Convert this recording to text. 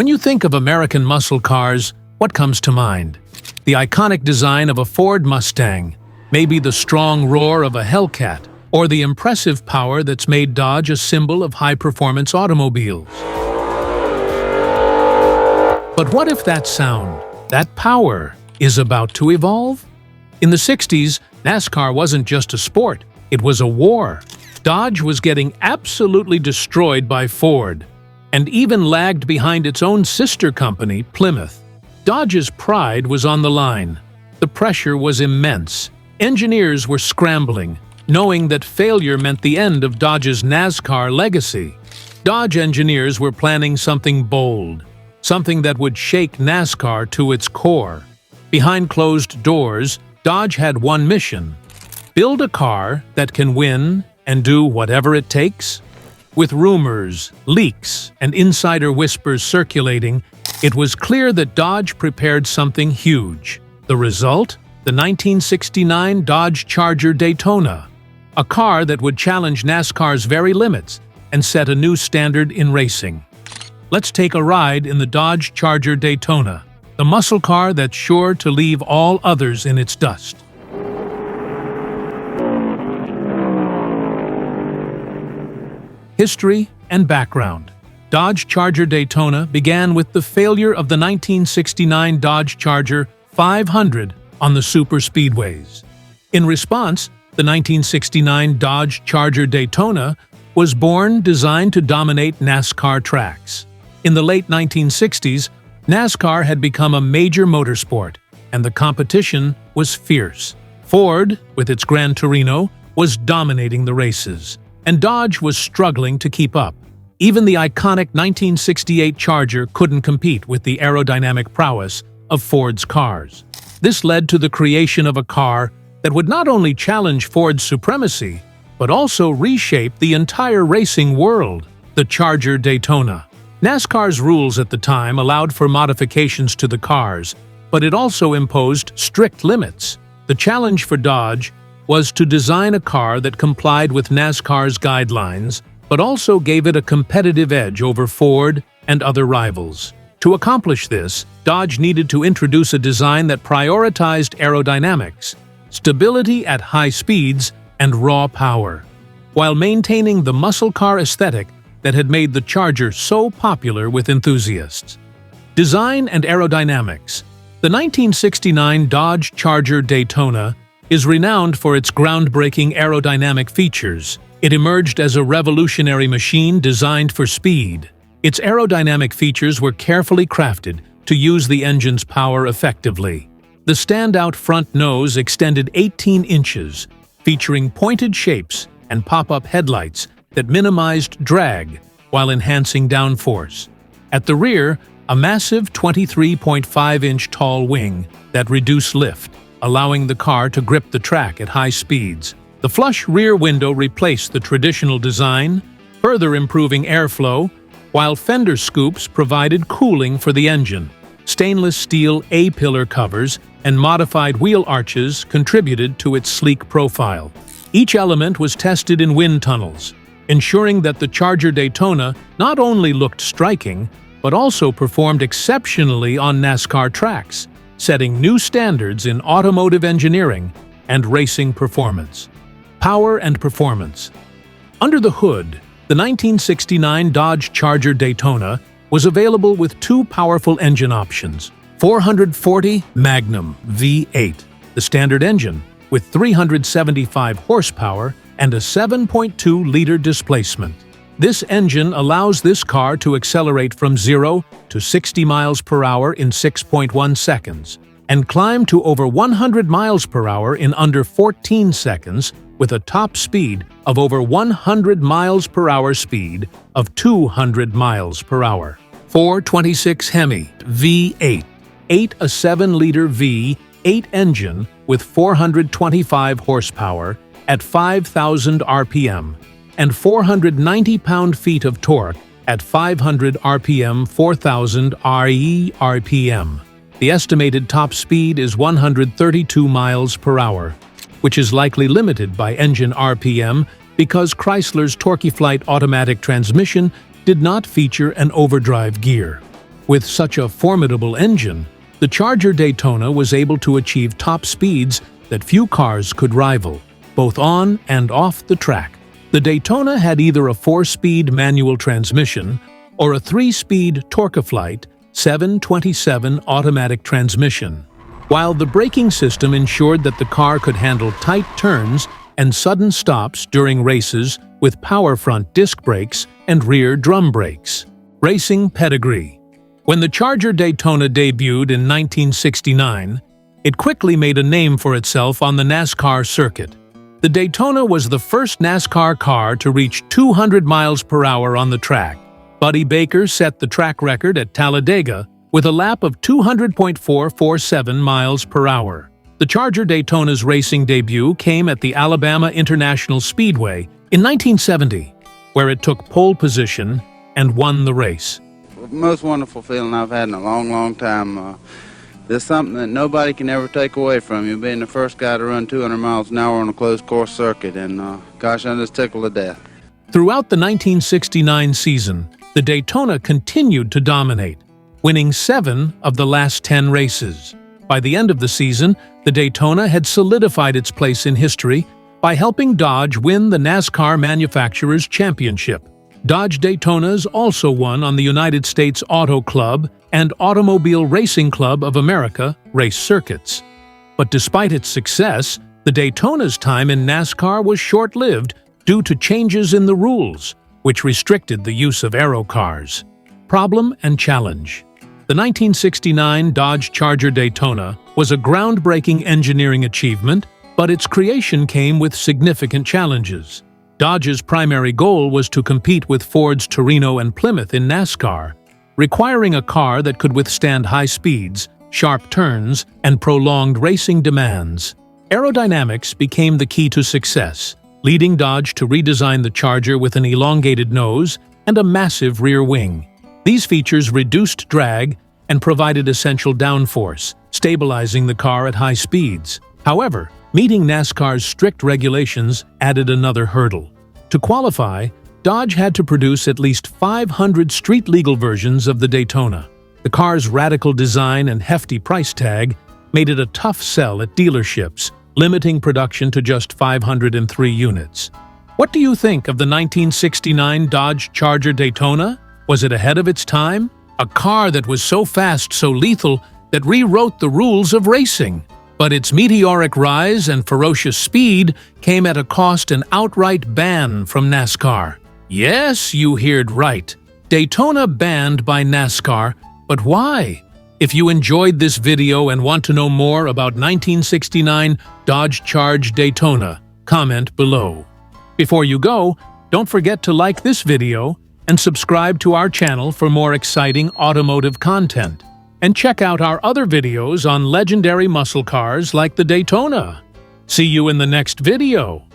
When you think of American muscle cars, what comes to mind? The iconic design of a Ford Mustang, maybe the strong roar of a Hellcat, or the impressive power that's made Dodge a symbol of high-performance automobiles. But what if that sound, that power, is about to evolve? In the 60s, NASCAR wasn't just a sport, it was a war. Dodge was getting absolutely destroyed by Ford, and even lagged behind its own sister company, Plymouth. Dodge's pride was on the line. The pressure was immense. Engineers were scrambling, knowing that failure meant the end of Dodge's NASCAR legacy. Dodge engineers were planning something bold, something that would shake NASCAR to its core. Behind closed doors, Dodge had one mission: build a car that can win and do whatever it takes. With rumors, leaks, and insider whispers circulating, it was clear that Dodge prepared something huge. The result? The 1969 Dodge Charger Daytona, a car that would challenge NASCAR's very limits and set a new standard in racing. Let's take a ride in the Dodge Charger Daytona, the muscle car that's sure to leave all others in its dust. History and background. Dodge Charger Daytona began with the failure of the 1969 Dodge Charger 500 on the superspeedways. In response, the 1969 Dodge Charger Daytona was born designed to dominate NASCAR tracks. In the late 1960s, NASCAR had become a major motorsport, and the competition was fierce. Ford, with its Gran Torino, was dominating the races, and Dodge was struggling to keep up. Even the iconic 1968 Charger couldn't compete with the aerodynamic prowess of Ford's cars. This led to the creation of a car that would not only challenge Ford's supremacy, but also reshape the entire racing world: the Charger Daytona. NASCAR's rules at the time allowed for modifications to the cars, but it also imposed strict limits. The challenge for Dodge was to design a car that complied with NASCAR's guidelines, but also gave it a competitive edge over Ford and other rivals. To accomplish this, Dodge needed to introduce a design that prioritized aerodynamics, stability at high speeds, and raw power, while maintaining the muscle car aesthetic that had made the Charger so popular with enthusiasts. Design and aerodynamics. The 1969 Dodge Charger Daytona is renowned for its groundbreaking aerodynamic features. It emerged as a revolutionary machine designed for speed. Its aerodynamic features were carefully crafted to use the engine's power effectively. The standout front nose extended 18 inches, featuring pointed shapes and pop-up headlights that minimized drag while enhancing downforce. At the rear, a massive 23.5-inch tall wing that reduced lift, allowing the car to grip the track at high speeds. The flush rear window replaced the traditional design, further improving airflow, while fender scoops provided cooling for the engine. Stainless steel A-pillar covers and modified wheel arches contributed to its sleek profile. Each element was tested in wind tunnels, ensuring that the Charger Daytona not only looked striking, but also performed exceptionally on NASCAR tracks, setting new standards in automotive engineering and racing performance. Power and performance. Under the hood, the 1969 Dodge Charger Daytona was available with two powerful engine options: 440 Magnum V8, the standard engine, with 375 horsepower and a 7.2-liter displacement. This engine allows this car to accelerate from 0 to 60 miles per hour in 6.1 seconds and climb to over 100 miles per hour in under 14 seconds with a top speed of over 100 miles per hour speed of 200 miles per hour. 426 HEMI V8, a 7-liter V8 engine with 425 horsepower at 5,000 RPM and 490 pound-feet of torque at 500 RPM, 4,000 RPM. The estimated top speed is 132 miles per hour, which is likely limited by engine RPM because Chrysler's Torqueflite automatic transmission did not feature an overdrive gear. With such a formidable engine, the Charger Daytona was able to achieve top speeds that few cars could rival, both on and off the track. The Daytona had either a 4-speed manual transmission or a 3-speed Torque-Flight 727 automatic transmission, while the braking system ensured that the car could handle tight turns and sudden stops during races with power front disc brakes and rear drum brakes. Racing pedigree. When the Charger Daytona debuted in 1969, it quickly made a name for itself on the NASCAR circuit. The Daytona was the first NASCAR car to reach 200 miles per hour on the track. Buddy Baker set the track record at Talladega with a lap of 200.447 miles per hour. The Charger Daytona's racing debut came at the Alabama International Speedway in 1970, where it took pole position and won the race. Most wonderful feeling I've had in a long, long time. There's something that nobody can ever take away from you, being the first guy to run 200 miles an hour on a closed course circuit, and gosh, I'm just tickled to death. Throughout the 1969 season, the Daytona continued to dominate, winning 7 of the last 10 races. By the end of the season, the Daytona had solidified its place in history by helping Dodge win the NASCAR Manufacturers' Championship. Dodge Daytonas also won on the United States Auto Club and Automobile Racing Club of America race circuits. But despite its success, the Daytona's time in NASCAR was short-lived due to changes in the rules, which restricted the use of aero cars. Problem and challenge. The 1969 Dodge Charger Daytona was a groundbreaking engineering achievement, but its creation came with significant challenges. Dodge's primary goal was to compete with Ford's Torino and Plymouth in NASCAR, requiring a car that could withstand high speeds, sharp turns, and prolonged racing demands. Aerodynamics became the key to success, leading Dodge to redesign the Charger with an elongated nose and a massive rear wing. These features reduced drag and provided essential downforce, stabilizing the car at high speeds. However, meeting NASCAR's strict regulations added another hurdle. To qualify, Dodge had to produce at least 500 street-legal versions of the Daytona. The car's radical design and hefty price tag made it a tough sell at dealerships, limiting production to just 503 units. What do you think of the 1969 Dodge Charger Daytona? Was it ahead of its time? A car that was so fast, so lethal, that rewrote the rules of racing. But its meteoric rise and ferocious speed came at a cost and outright ban from NASCAR. Yes, you heard right. Daytona banned by NASCAR, but why? If you enjoyed this video and want to know more about 1969 Dodge Charger Daytona, comment below. Before you go, don't forget to like this video and subscribe to our channel for more exciting automotive content. And check out our other videos on legendary muscle cars like the Daytona. See you in the next video.